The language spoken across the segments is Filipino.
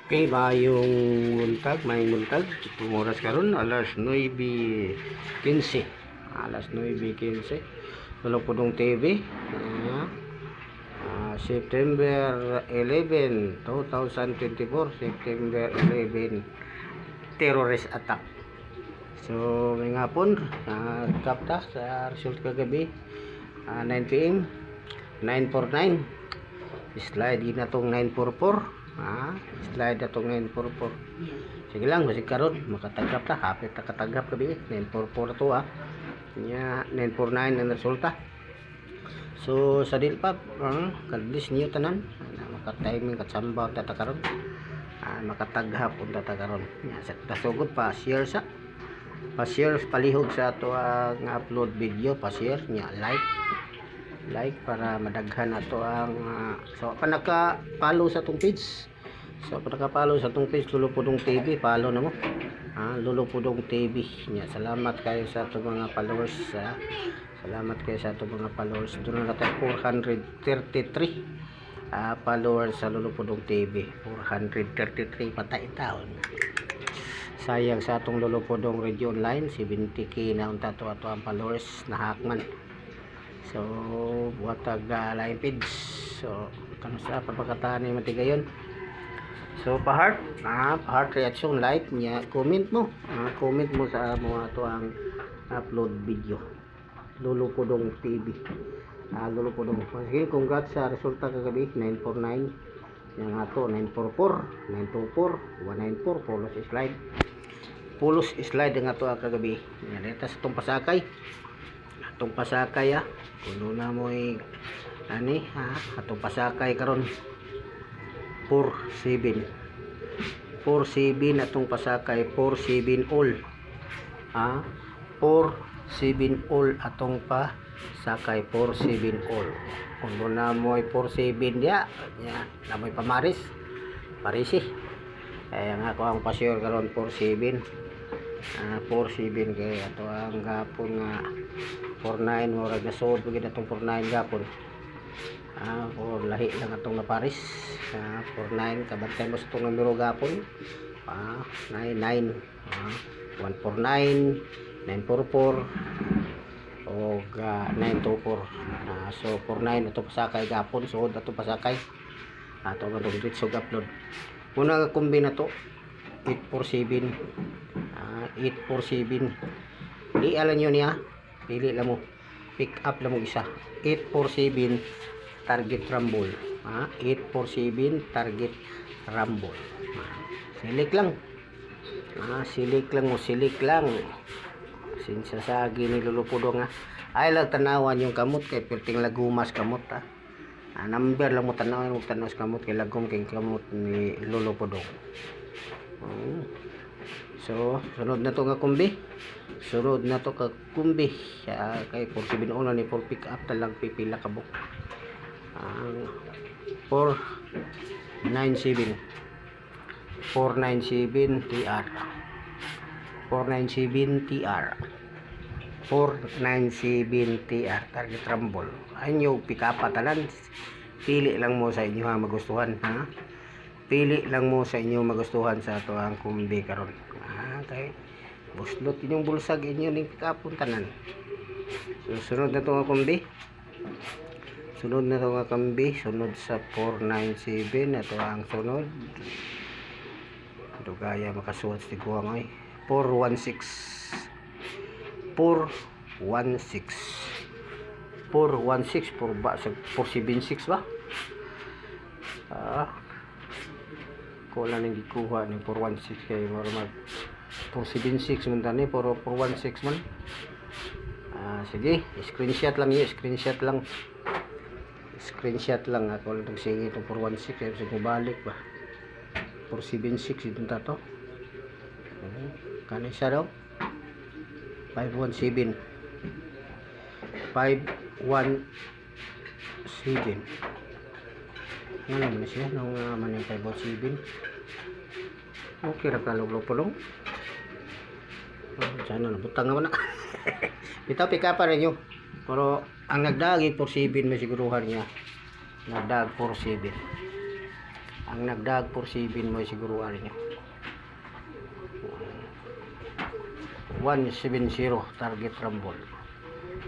Okay, mayong buntag, itong oras karon alas 9:15. Alas 9:15. Tulog po ng TV. September 11, 2024. September 11, terrorist attack. So, may ngapon, kapta sa result kagabi, 9 p.m. 949. Slide din na itong 944. Slide na itong 944. Sige lang, masig karon makatagap ta. Hapit na katagap kabi. 944 to nya 949 ang resulta. So sa dilpap, kadis niyo tanan makatiming katsambaw ta karon. Makataghap unta ta karon. Sa tasugod pa share sa pa-share palihog sa ato ang upload video, pa-share nya like para madaghan ato ang so pa naka-follow sa tong page. So pa naka-follow sa tong page Lulupodong TV, follow na mo. Lulupodong TV nya. Salamat kayo sa ato mga followers. Salamat kayo sa ato mga followers. Doon na tayo 433 followers sa Lulupodong TV. 433 patay taon. Sayang sa atong Lulupodong Radio Online 70k na unta to ato ang followers na hakman. So buhat lain page. So kano sa pagpakataan ni matigayon. So pa-heart reaction, like niya, comment mo sa mga to ang upload video Lulupodong TV. Lulupodong. Sige, congrats sa resulta kagabi 949 yang ato 944 924 194 pulos slide ang ato kagabi. Yan dito sa tong pasakay. Atong pasakay kuno na mo ani atong pasakay karon 47 atong pasakay 47 all 47 all atong pasakay 47 all kuno na mo 47 dia na mo pamaris parisi kaya nga ako ang pasyor karon 47 kay ato ang gapon nga 49 murag na sold pagid atong 49 gapon. For lahi lang atong na Paris. 49 kabantay mo sa itong numero gapon. 99 149 944 o 924. So 49 ato pasakay gapon, so ato pasakay ato nga dong dito upload. Muna nga kombi na to 847 di alam nyo niya, pili lang mo, pick up lang mo isa 847 target rumble. 847 target rumble. Silik lang. Silik lang. Sinsasagi ni Lulupodong ay lang tanawan yung kamot kay perting lagumas kamot number lang mo tanawan mo tanos kamot kay lagom kay kamot ni Lulupodong. So sunod na to nga kumbi. Sunod na to ka kumbi. Kay 47 una ni for pick up talang pipila kabuk. 497 TR 497 TR target rumble. Anyo pick up talan. Pili lang mo sa inyo magustuhan pili lang mo sa inyo magustuhan sa ato ang kumbi karon. Okay, buslot inyong bulsag inyo ning pick up tanan. So, sunod na to nga kumbi. Sunod sa 497 ito ang sunod. Ito gaya makasuot si Guang 416 4 ba sa 476 ba? Kula nang gikuha ni 416 kay normal 476 man tani 416 man. Sige, screenshot lang ako lang sige itong 416 kaya sige balik ba 476 itong tato kanin siya daw 517 nga naman siya nung man yung 517 okay ra ka Lulupodong. Sana nabutang naman bitaw pick up pa rin yun. Pero ang nagdagi 47 may siguruhan niya nagdag 47 Ang nagdag for 7 mo siguro ano nyo. 170 target rumble.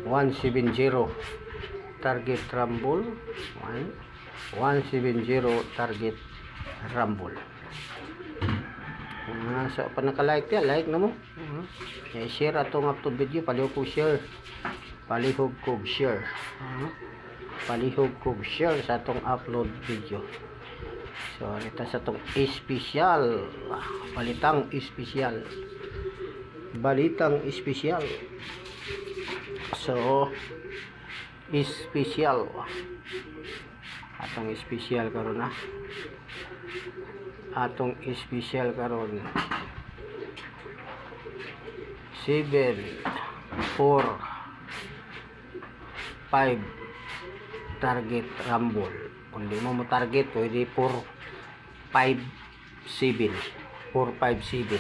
170 target rumble. 170 target rumble. So pa naka-like ya, like na mo. I-share atong upload video, palihog ko share. Palihog ko share. Palihog ko share sa atong upload video. So ito sa atong special, balitang special. Balitang special. So special. Atong special karon na. Atong special karon 7 4 5 target rumble. Kung di mo target pwede 4 5 7 4 5 7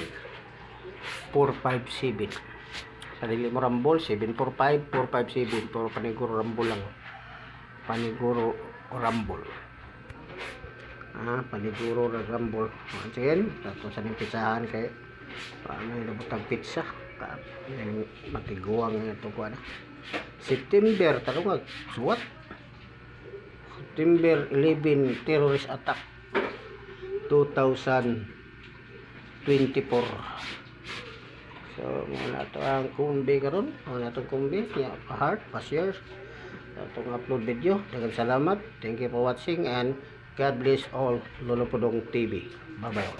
4 5 7 sa dili mo rumble 7 4 5 4 5 7 pero paniguro rumble lang, paniguro rumble. Paniguro rumble. Again, tapos sa pizzahan kay paano yung nabutang pizza yung matiguang ito ko na September tarong suwat September 11 terrorist attack 2024. So muna ito ang kumbi karon, muna itong kumbi ya, pa-heart, pa-share itong upload video. Daghang salamat, thank you for watching and God bless all Lolo Pudong TV. Bye bye.